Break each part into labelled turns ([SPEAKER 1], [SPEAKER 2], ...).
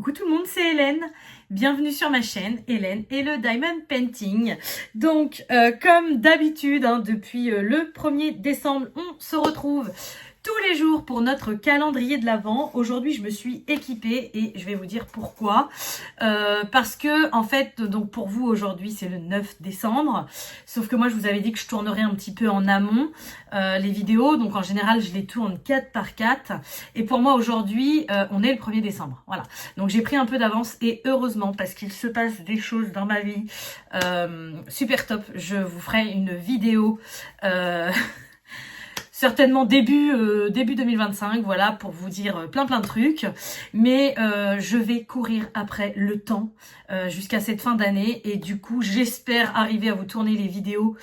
[SPEAKER 1] Coucou tout le monde, c'est Hélène. Bienvenue sur ma chaîne, Hélène et le Diamond Painting. Donc, comme d'habitude, depuis le 1er décembre, on se retrouve tous les jours pour notre calendrier de l'Avent. Aujourd'hui, je me suis équipée et je vais vous dire pourquoi. Parce que, en fait, donc pour vous, aujourd'hui, c'est le 9 décembre. Sauf que moi, je vous avais dit que je tournerais un petit peu en amont les vidéos. Donc, en général, je les tourne 4 par 4. Et pour moi, aujourd'hui, on est le 1er décembre. Voilà. Donc, j'ai pris un peu d'avance et heureusement, parce qu'il se passe des choses dans ma vie super top. Je vous ferai une vidéo... certainement début 2025, voilà, pour vous dire plein de trucs. Mais je vais courir après le temps jusqu'à cette fin d'année. Et du coup, j'espère arriver à vous tourner les vidéos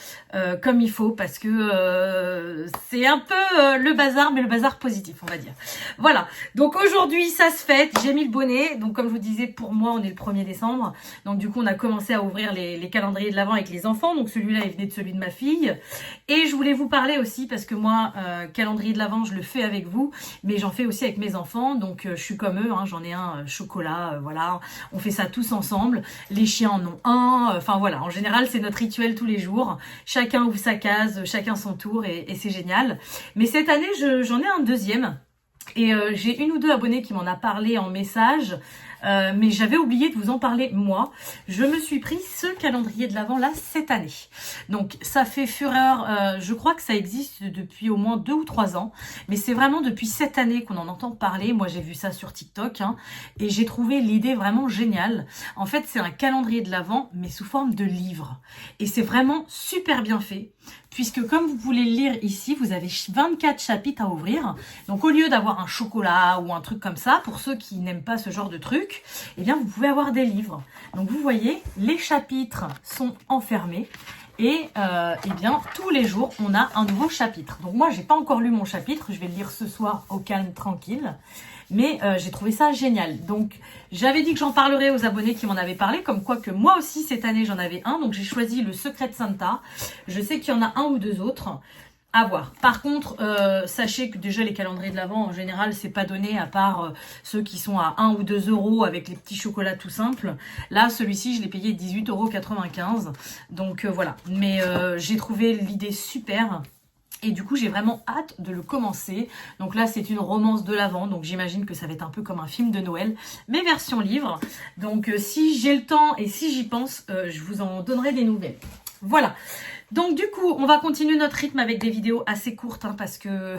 [SPEAKER 1] comme il faut. Parce que c'est un peu le bazar, mais le bazar positif, on va dire. Voilà, donc aujourd'hui, ça se fête. J'ai mis le bonnet. Donc comme je vous disais, pour moi, on est le 1er décembre. Donc du coup, on a commencé à ouvrir les calendriers de l'Avent avec les enfants. Donc celui-là, il venait de celui de ma fille. Et je voulais vous parler aussi, parce que moi, calendrier de l'Avent, je le fais avec vous, mais j'en fais aussi avec mes enfants, donc je suis comme eux, j'en ai un chocolat, voilà, on fait ça tous ensemble, les chiens en ont un, enfin voilà, en général c'est notre rituel tous les jours, chacun ouvre sa case, chacun son tour, et c'est génial. Mais cette année, j'en ai un deuxième, et j'ai une ou deux abonnés qui m'en a parlé en message, mais j'avais oublié de vous en parler moi. Je me suis pris ce calendrier de l'Avent là cette année. Donc ça fait fureur, je crois que ça existe depuis au moins 2 ou 3 ans. Mais c'est vraiment depuis cette année qu'on en entend parler. Moi j'ai vu ça sur TikTok et j'ai trouvé l'idée vraiment géniale. En fait c'est un calendrier de l'Avent mais sous forme de livre. Et c'est vraiment super bien fait. Puisque comme vous pouvez le lire ici, vous avez 24 chapitres à ouvrir. Donc au lieu d'avoir un chocolat ou un truc comme ça, pour ceux qui n'aiment pas ce genre de truc, eh bien vous pouvez avoir des livres. Donc vous voyez, les chapitres sont enfermés. Et eh bien tous les jours, on a un nouveau chapitre. Donc moi, j'ai pas encore lu mon chapitre. Je vais le lire ce soir au calme, tranquille. Mais j'ai trouvé ça génial. Donc j'avais dit que j'en parlerais aux abonnés qui m'en avaient parlé, comme quoi que moi aussi cette année j'en avais un. Donc j'ai choisi le Secret de Santa. Je sais qu'il y en a un ou deux autres à voir. Par contre, sachez que déjà les calendriers de l'Avent en général c'est pas donné à part ceux qui sont à 1 ou 2 euros avec les petits chocolats tout simples. Là celui-ci je l'ai payé 18,95 €. Donc voilà. Mais j'ai trouvé l'idée super. Et du coup, j'ai vraiment hâte de le commencer. Donc là, c'est une romance de l'Avent. Donc j'imagine que ça va être un peu comme un film de Noël, mais version livre. Donc si j'ai le temps et si j'y pense, je vous en donnerai des nouvelles. Voilà. Donc du coup, on va continuer notre rythme avec des vidéos assez courtes, parce que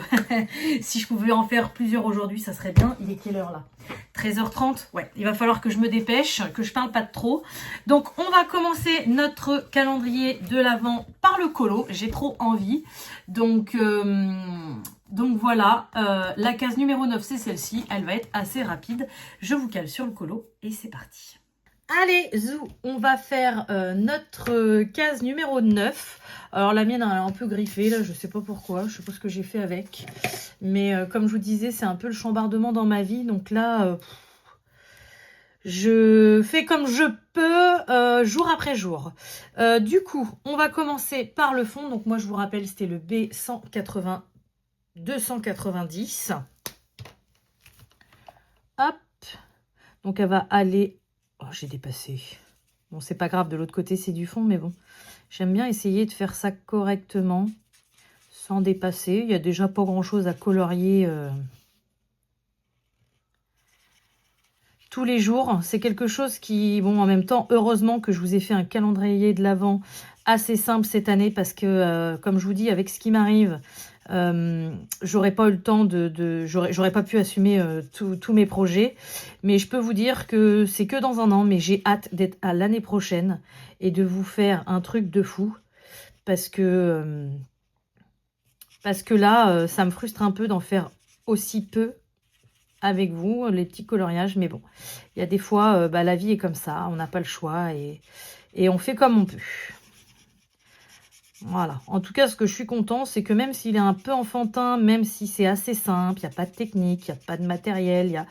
[SPEAKER 1] si je pouvais en faire plusieurs aujourd'hui, ça serait bien. Il est quelle heure là? 13h30. Ouais, il va falloir que je me dépêche, que je parle pas de trop. Donc on va commencer notre calendrier de l'Avent par le colo. J'ai trop envie. Donc voilà, la case numéro 9, c'est celle-ci. Elle va être assez rapide. Je vous cale sur le colo et c'est parti. Allez, zou, on va faire notre case numéro 9. Alors la mienne elle est un peu griffée, là, je sais pas pourquoi, je sais pas ce que j'ai fait avec. Mais comme je vous disais, c'est un peu le chambardement dans ma vie. Donc là, je fais comme je peux, jour après jour. Du coup, on va commencer par le fond. Donc moi, je vous rappelle, c'était le B180 290. Hop. Donc elle va aller... Oh, j'ai dépassé. Bon, c'est pas grave, de l'autre côté, c'est du fond, mais bon. J'aime bien essayer de faire ça correctement, sans dépasser. Il n'y a déjà pas grand-chose à colorier tous les jours. C'est quelque chose qui, bon, en même temps, heureusement que je vous ai fait un calendrier de l'Avent assez simple cette année, parce que, comme je vous dis, avec ce qui m'arrive, j'aurais pas eu le temps j'aurais pas pu assumer tous mes projets, mais je peux vous dire que c'est que dans un an, mais j'ai hâte d'être à l'année prochaine et de vous faire un truc de fou, parce que là ça me frustre un peu d'en faire aussi peu avec vous, les petits coloriages, mais bon, il y a des fois la vie est comme ça, on n'a pas le choix et on fait comme on peut. Voilà, en tout cas, ce que je suis content, c'est que même s'il est un peu enfantin, même si c'est assez simple, il n'y a pas de technique, il n'y a pas de matériel,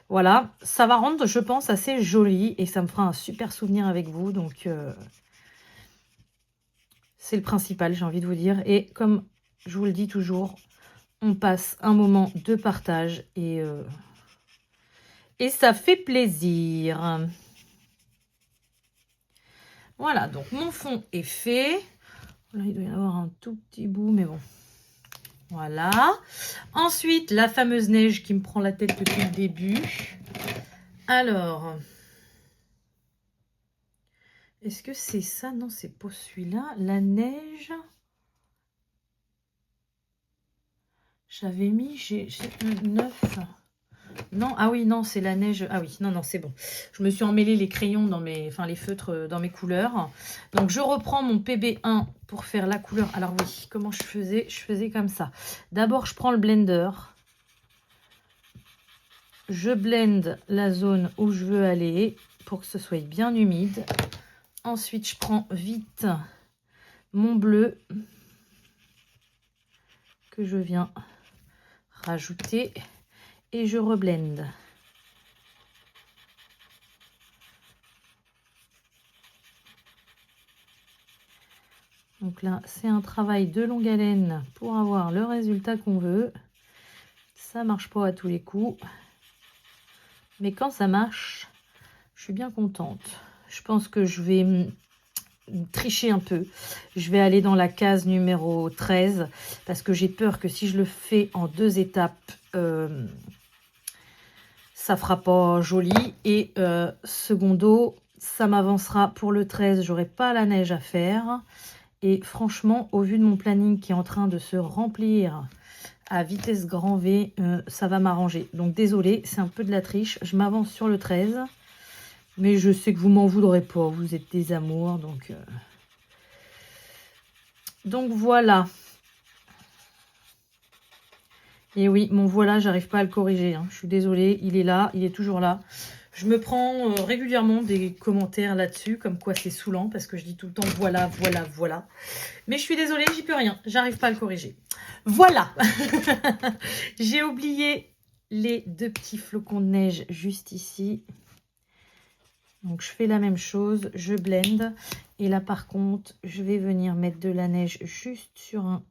[SPEAKER 1] voilà, ça va rendre, je pense, assez joli et ça me fera un super souvenir avec vous. Donc, c'est le principal, j'ai envie de vous dire. Et comme je vous le dis toujours, on passe un moment de partage et
[SPEAKER 2] Et ça fait plaisir. Voilà, donc mon fond est fait. Là, il doit y avoir un tout petit bout, mais bon. Voilà. Ensuite, la fameuse neige qui me prend la tête depuis le début. Alors, est-ce que c'est ça? Non, c'est pas celui-là. La neige. J'avais mis, j'ai 9. Non, ah oui, non, c'est la neige. Ah oui, non, non, c'est bon. Je me suis emmêlé les crayons dans mes, enfin les feutres dans mes couleurs. Donc, je reprends mon PB1 pour faire la couleur. Alors oui, comment je faisais? Je faisais comme ça. D'abord, je prends le blender. Je blende la zone où je veux aller pour que ce soit bien humide. Ensuite, je prends vite mon bleu que je viens rajouter et je reblende. Donc là, c'est un travail de longue haleine pour avoir le résultat qu'on veut. Ça marche pas à tous les coups. Mais quand ça marche, je suis bien contente. Je pense que je vais tricher un peu. Je vais aller dans la case numéro 13 parce que j'ai peur que si je le fais en 2 étapes, ça fera pas joli. Et secondo, ça m'avancera pour le 13. J'aurai pas la neige à faire. Et franchement, au vu de mon planning qui est en train de se remplir à vitesse grand V, ça va m'arranger. Donc désolé, c'est un peu de la triche. Je m'avance sur le 13. Mais je sais que vous m'en voudrez pas. Vous êtes des amours. Donc voilà. Et oui, mon voilà, j'arrive pas à le corriger. Hein. Je suis désolée, il est là, il est toujours là. Je me prends régulièrement des commentaires là-dessus, comme quoi c'est saoulant, parce que je dis tout le temps voilà, voilà, voilà. Mais je suis désolée, j'y peux rien. J'arrive pas à le corriger. Voilà. J'ai oublié les 2 petits flocons de neige juste ici. Donc, je fais la même chose, je blende. Et là, par contre, je vais venir mettre de la neige juste sur un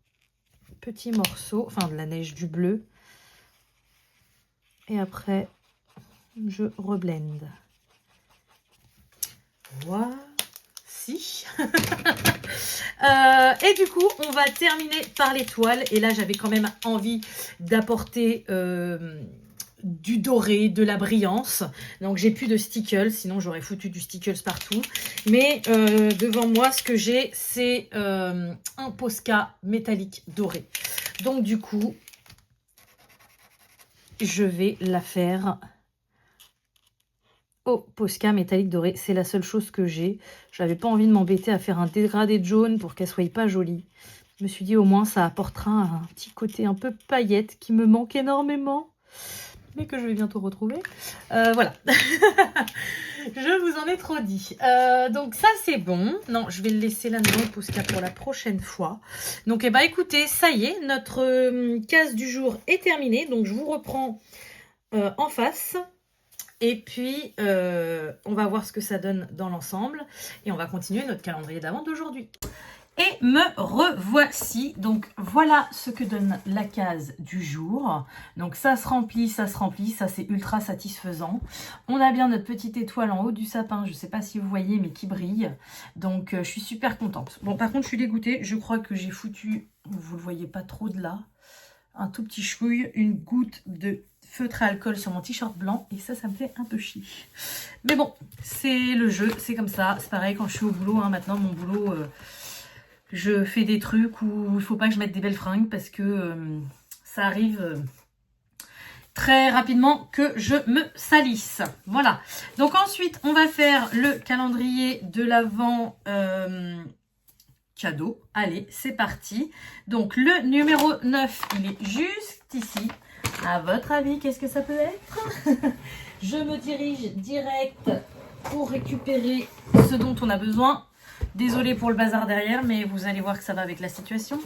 [SPEAKER 2] petit morceau, enfin de la neige du bleu. Et après, je reblende. Voici. Et du coup, on va terminer par l'étoile. Et là, j'avais quand même envie d'apporter du doré, de la brillance. Donc, j'ai plus de stickles, sinon j'aurais foutu du stickles partout. Mais devant moi, ce que j'ai, c'est un Posca métallique doré. Donc, du coup, je vais la faire au Posca métallique doré. C'est la seule chose que j'ai. Je n'avais pas envie de m'embêter à faire un dégradé de jaune pour qu'elle soit pas jolie. Je me suis dit au moins ça apportera un petit côté un peu paillette qui me manque énormément. Mais que je vais bientôt retrouver. Voilà. Je vous en ai trop dit. Donc ça c'est bon. Non, je vais le laisser là-dedans, Posca, pour la prochaine fois. Donc eh ben, écoutez, ça y est, notre case du jour est terminée. Donc je vous reprends en face. Et puis, on va voir ce que ça donne dans l'ensemble. Et on va continuer notre calendrier d'avant d'aujourd'hui. Et me revoici. Donc, voilà ce que donne la case du jour. Donc, ça se remplit, ça se remplit. Ça, c'est ultra satisfaisant. On a bien notre petite étoile en haut du sapin. Je ne sais pas si vous voyez, mais qui brille. Donc, je suis super contente. Bon, par contre, je suis dégoûtée. Je crois que j'ai foutu, vous ne le voyez pas trop de là, un tout petit chouille, une goutte de feutre à alcool sur mon t-shirt blanc. Et ça me fait un peu chier. Mais bon, c'est le jeu. C'est comme ça. C'est pareil quand je suis au boulot. Hein, maintenant, mon boulot... je fais des trucs où il ne faut pas que je mette des belles fringues parce que ça arrive très rapidement que je me salisse. Voilà. Donc ensuite, on va faire le calendrier de l'Avent cadeau. Allez, c'est parti. Donc le numéro 9, il est juste ici. À votre avis, qu'est-ce que ça peut être? Je me dirige direct pour récupérer ce dont on a besoin. Désolée pour le bazar derrière, mais vous allez voir que ça va avec la situation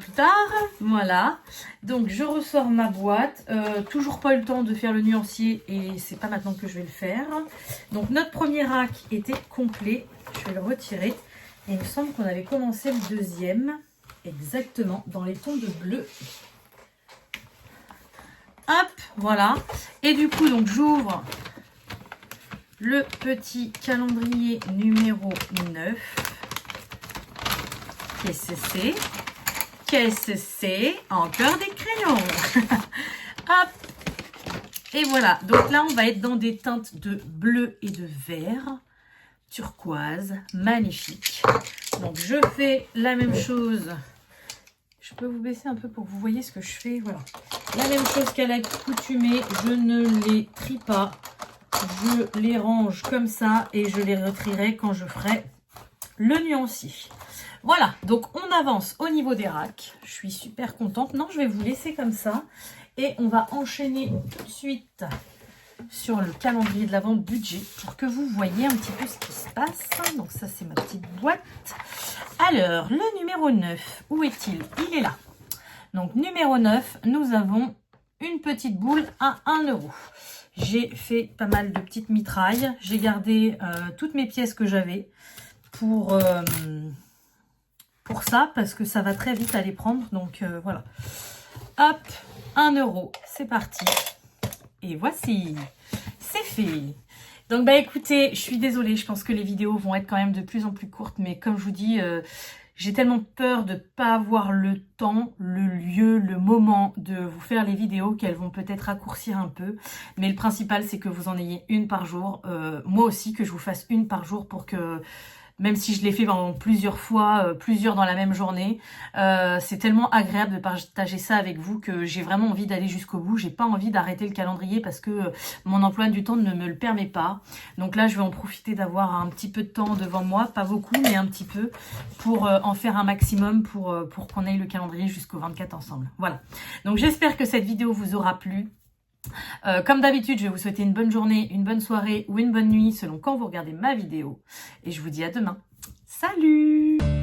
[SPEAKER 2] plus tard. Voilà. Donc, je ressors ma boîte. Toujours pas eu le temps de faire le nuancier et c'est pas maintenant que je vais le faire. Donc, notre premier rack était complet. Je vais le retirer. Et il me semble qu'on avait commencé le deuxième. Exactement, dans les tons de bleu. Hop,
[SPEAKER 1] Voilà. Et du coup, donc j'ouvre le petit calendrier numéro 9. Qu'est-ce que c'est? Qu'est-ce que c'est? Encore des crayons. Hop. Et voilà. Donc là, on va être dans des teintes de bleu et de vert. Turquoise. Magnifique. Donc, je fais la même chose. Je peux vous baisser un peu pour que vous voyez ce que je fais. Voilà. La même chose qu'à l'accoutumée. Je ne les trie pas. Je les range comme ça et je les retrierai quand je ferai le nuancier. Voilà, donc on avance au niveau des racks. Je suis super contente. Non, je vais vous laisser comme ça. Et on va enchaîner tout de suite sur le calendrier de l'Avent budget pour que vous voyez un petit peu ce qui se passe. Donc ça, c'est ma petite boîte. Alors, le numéro 9, où est-il? Il est là. Donc, numéro 9, nous avons une petite boule à 1 €. J'ai fait pas mal de petites mitrailles. J'ai gardé toutes mes pièces que j'avais pour ça, parce que ça va très vite à les prendre. Donc, voilà. Hop, 1 €. C'est parti. Et voici, c'est fait. Donc, bah écoutez, je suis désolée. Je pense que les vidéos vont être quand même de plus en plus courtes. Mais comme je vous dis... j'ai tellement peur de ne pas avoir le temps, le lieu, le moment de vous faire les vidéos qu'elles vont peut-être raccourcir un peu. Mais le principal, c'est que vous en ayez une par jour. Moi aussi, que je vous fasse une par jour pour que... Même si je l'ai fait pendant plusieurs fois, plusieurs dans la même journée, c'est tellement agréable de partager ça avec vous que j'ai vraiment envie d'aller jusqu'au bout. J'ai pas envie d'arrêter le calendrier parce que mon emploi du temps ne me le permet pas. Donc là, je vais en profiter d'avoir un petit peu de temps devant moi, pas beaucoup, mais un petit peu, pour en faire un maximum pour qu'on aille le calendrier jusqu'au 24 ensemble. Voilà. Donc j'espère que cette vidéo vous aura plu. Comme d'habitude, je vais vous souhaiter une bonne journée, une bonne soirée ou une bonne nuit selon quand vous regardez ma vidéo. Et je vous dis à demain. Salut!